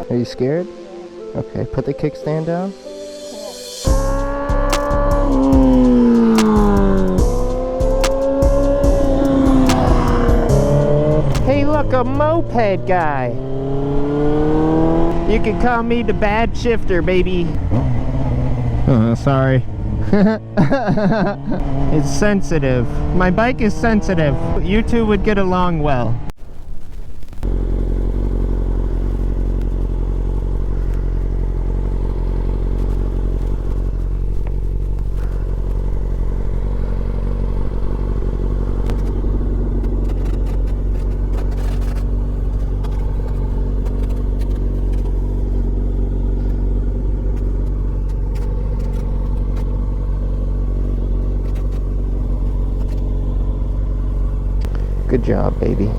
Are you scared? Okay, put the kickstand down. Hey look, a moped guy. You can call me the bad shifter, baby. Sorry. It's sensitive. My bike is sensitive. You two would get along well. Good job, baby.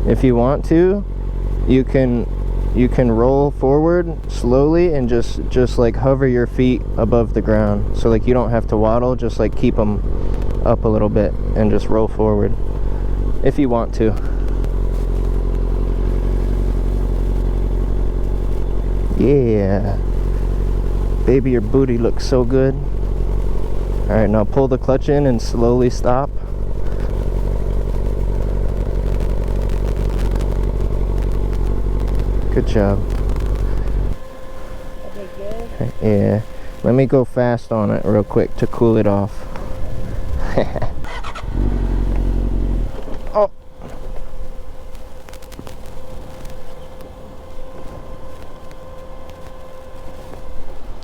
If you want to, you can roll forward slowly and just like hover your feet above the ground. So like you don't have to waddle, just like keep them up a little bit and just roll forward if you want to. Yeah. Baby, your booty looks so good. Alright, now pull the clutch in and slowly stop. Good job. Yeah. Let me go fast on it real quick to cool it off. Oh.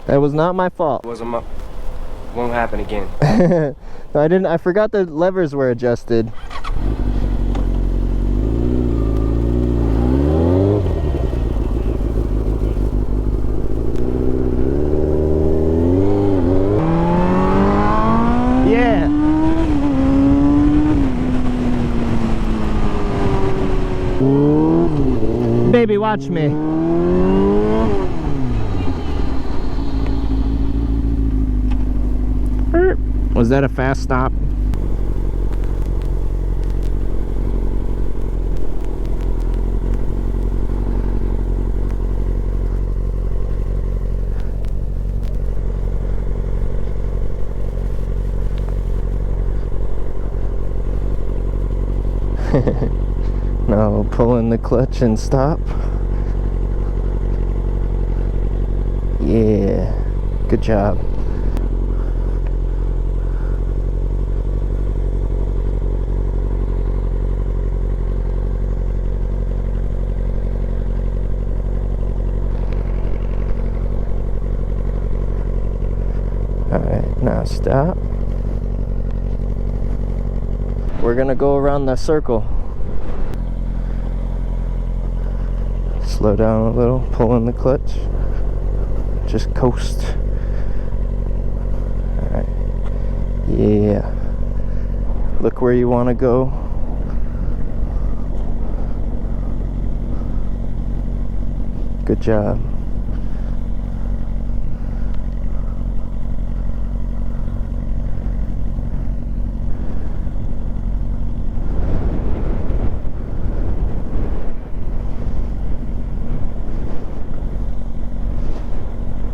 That was not my fault. It wasn't my... Won't happen again. No, I didn't. I forgot the levers were adjusted. Yeah. Baby, watch me. Was that a fast stop? No, pull in the clutch and stop. Yeah, good job. Alright, now stop. We're gonna go around the circle. Slow down a little, pull in the clutch. Just coast. Alright. Yeah. Look where you want to go. Good job.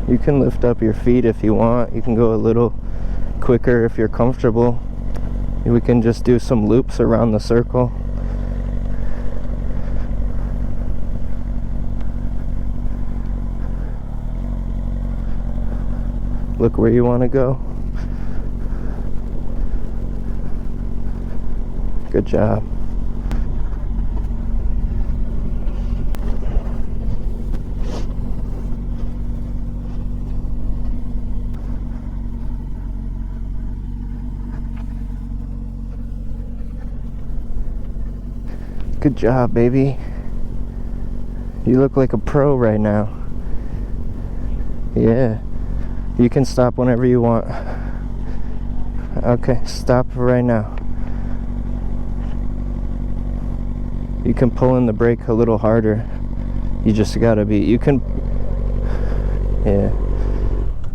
You can lift up your feet if you want. You can go a little quicker if you're comfortable. We can just do some loops around the circle. Look where you want to go. Good job. Good job, baby. You look like a pro right now. Yeah. You can stop whenever you want. Okay, stop right now. You can pull in the brake a little harder. You just gotta be, you can, yeah.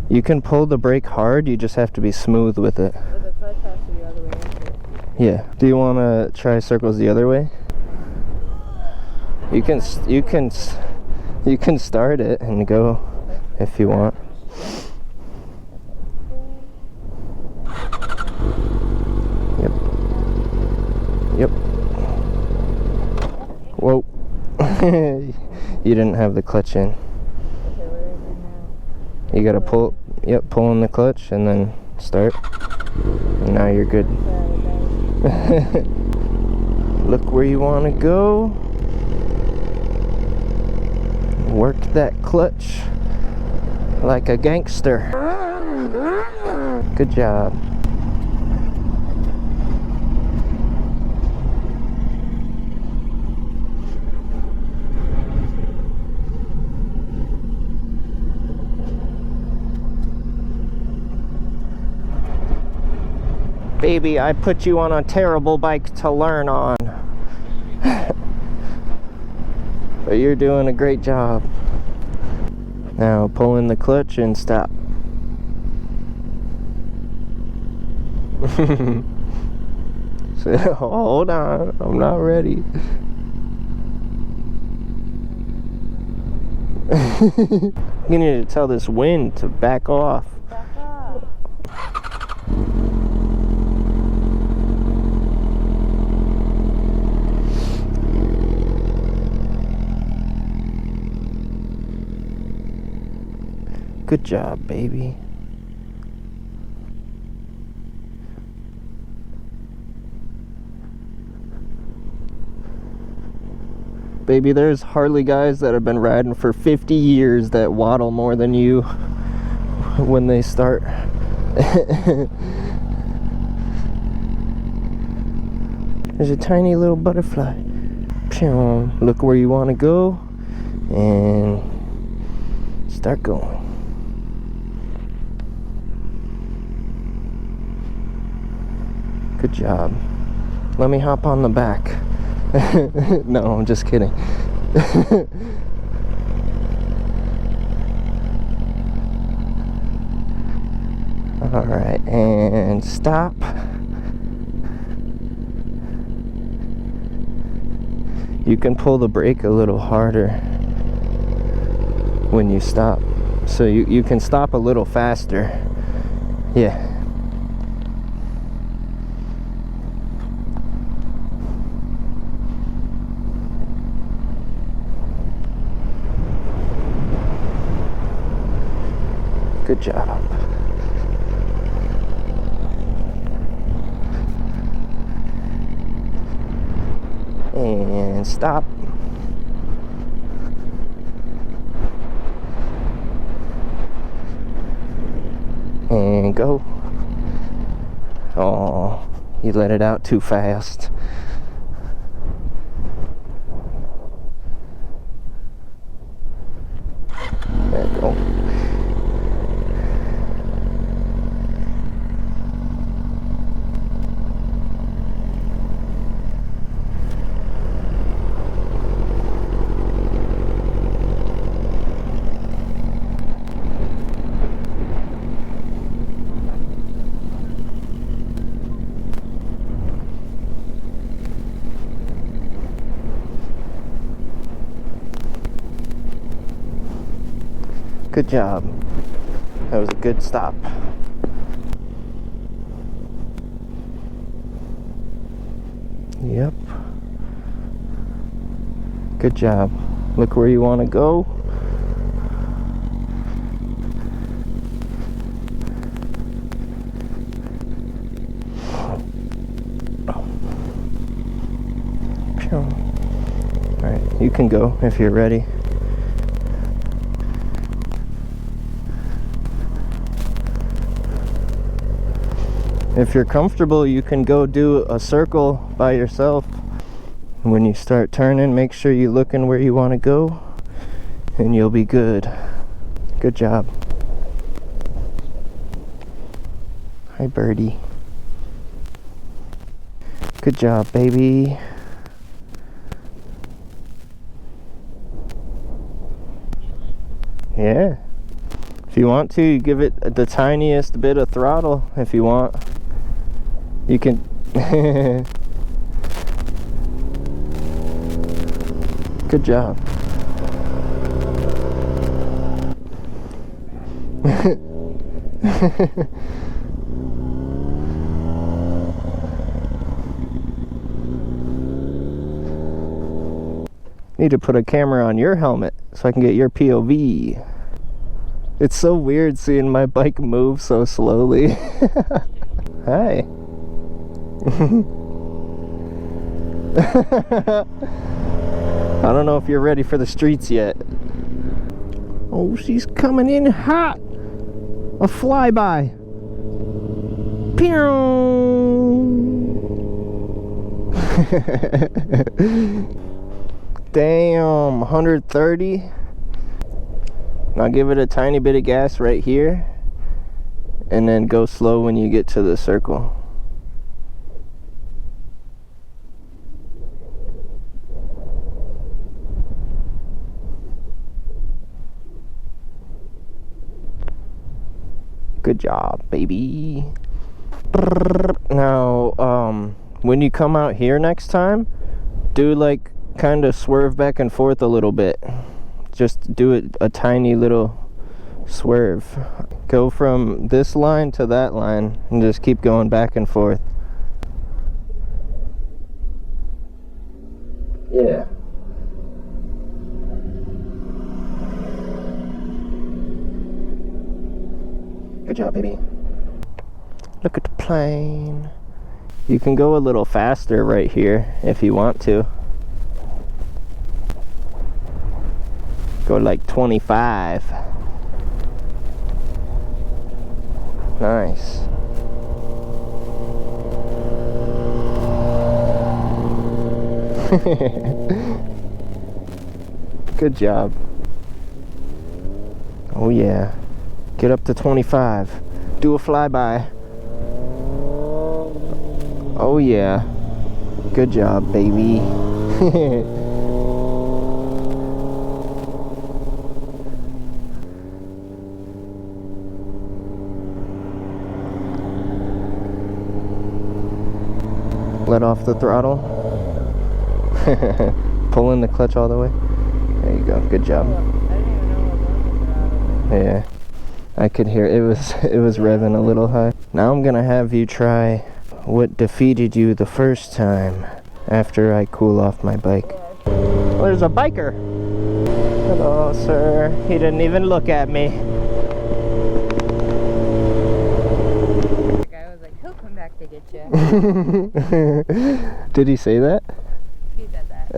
You can pull the brake hard, you just have to be smooth with it. But the clutch has to be all the way into it. Yeah. Do you want to try circles the other way? You can start it and go if you want. Yep. Yep. Whoa. You didn't have the clutch in. You gotta pull, yep, pull in the clutch and then start. And now you're good. Look where you want to go. Work that clutch like a gangster. Good job. Baby, I put you on a terrible bike to learn on. But you're doing a great job. Now pull in the clutch and stop. So, hold on, I'm not ready. You need to tell this wind to back off. Back off. Good job, baby. Baby, there's Harley guys that have been riding for 50 years that waddle more than you when they start. There's a tiny little butterfly. Look where you want to go and start going. Good job. Let me hop on the back. No, I'm just kidding. Alright, and stop. You can pull the brake a little harder when you stop. So you can stop a little faster. Yeah. Good job. And stop. And go. Oh, you let it out too fast. There you go. Good job. That was a good stop. Yep. Good job. Look where you want to go. Alright, you can go if you're ready. If you're comfortable, you can go do a circle by yourself. When you start turning, make sure you're looking where you want to go, and you'll be good. Good job. Hi, birdie. Good job, baby. Yeah. If you want to, you give it the tiniest bit of throttle if you want. You can, Good job. Need to put a camera on your helmet so I can get your POV. It's so weird seeing my bike move so slowly. Hi. I don't know if you're ready for the streets yet. Oh, she's coming in hot. A flyby. Pew. Damn, 130. Now give it a tiny bit of gas right here, and then go slow when you get to the circle. Good job, baby. Now, when you come out here next time, do like kind of swerve back and forth a little bit. Just do it a tiny little swerve. Go from this line to that line and just keep going back and forth. Yeah. Good job, baby. Look at the plane. You can go a little faster right here if you want to. Go like 25. Nice. Good job. Oh yeah. Get up to 25. Do a flyby. Oh yeah. Good job, baby. Let off the throttle. Pull in the clutch all the way. There you go. Good job. Yeah, I could hear it was revving a little high. Now I'm gonna have you try what defeated you the first time after I cool off my bike. Oh, there's a biker. Hello, sir. He didn't even look at me. To get you. Did he say that? He said that.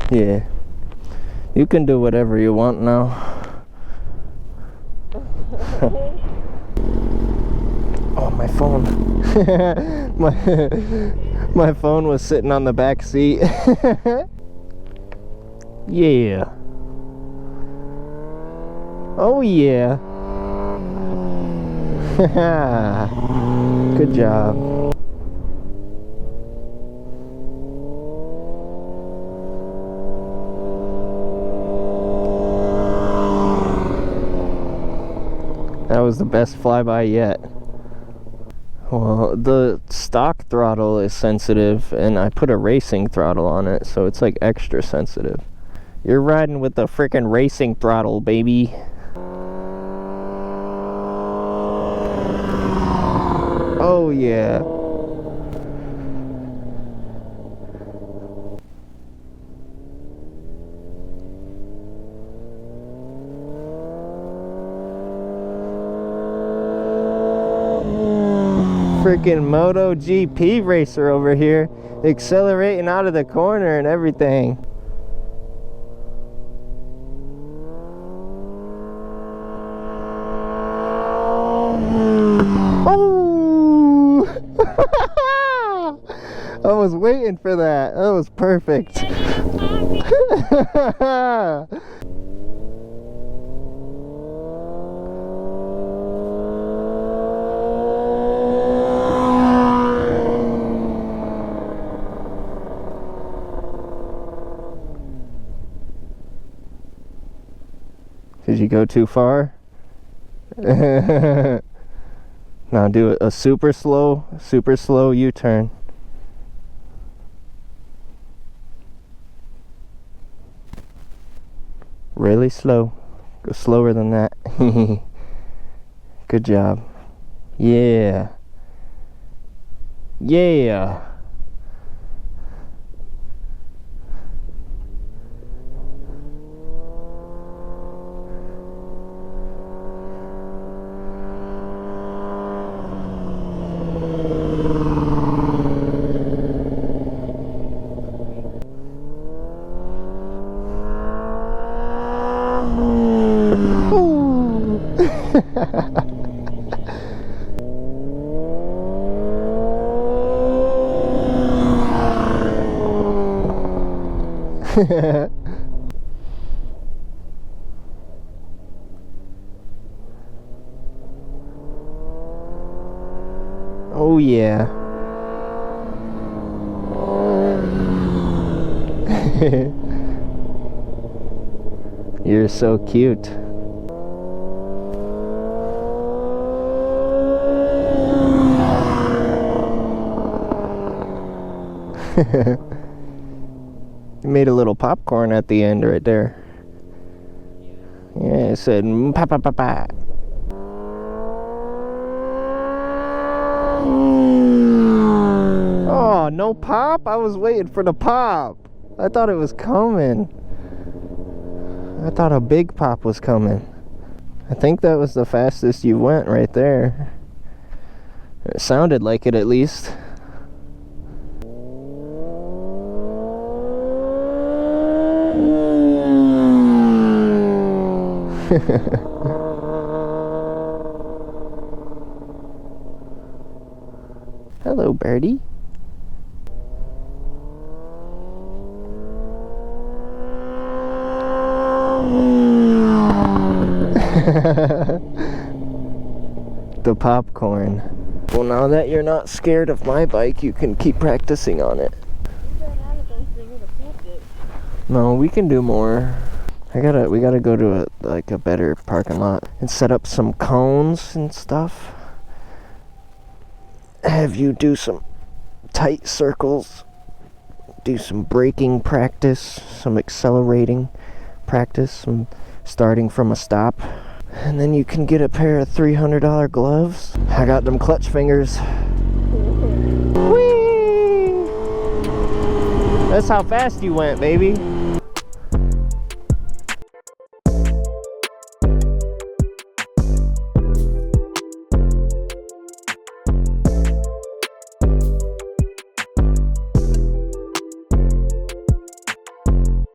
Yeah. You can do whatever you want now. Oh, my phone. my phone was sitting on the back seat. Yeah. Oh yeah. Good job. That was the best flyby yet. Well, the stock throttle is sensitive, and I put a racing throttle on it, so it's like extra sensitive. You're riding with the freaking racing throttle, baby. Oh yeah. Freaking MotoGP racer over here, accelerating out of the corner and everything. I was waiting for that. That was perfect. Did you go too far? Now do a super slow U-turn. Really slow. Go slower than that. Good job. Yeah. Yeah. Oh yeah. You're so cute. You made a little popcorn at the end right there. Yeah, it said pa pa pa pa. Oh, no pop? I was waiting for the pop. I thought it was coming. I thought a big pop was coming. I think that was the fastest you went right there. It sounded like it at least. Hello, birdie. The popcorn. Well, now that you're not scared of my bike, you can keep practicing on it. No, we can do more. We gotta go to a better parking lot and set up some cones and stuff. Have you do some tight circles, do some braking practice, some accelerating practice, some starting from a stop. And then you can get a pair of $300 gloves. I got them clutch fingers. Whee! That's how fast you went, baby.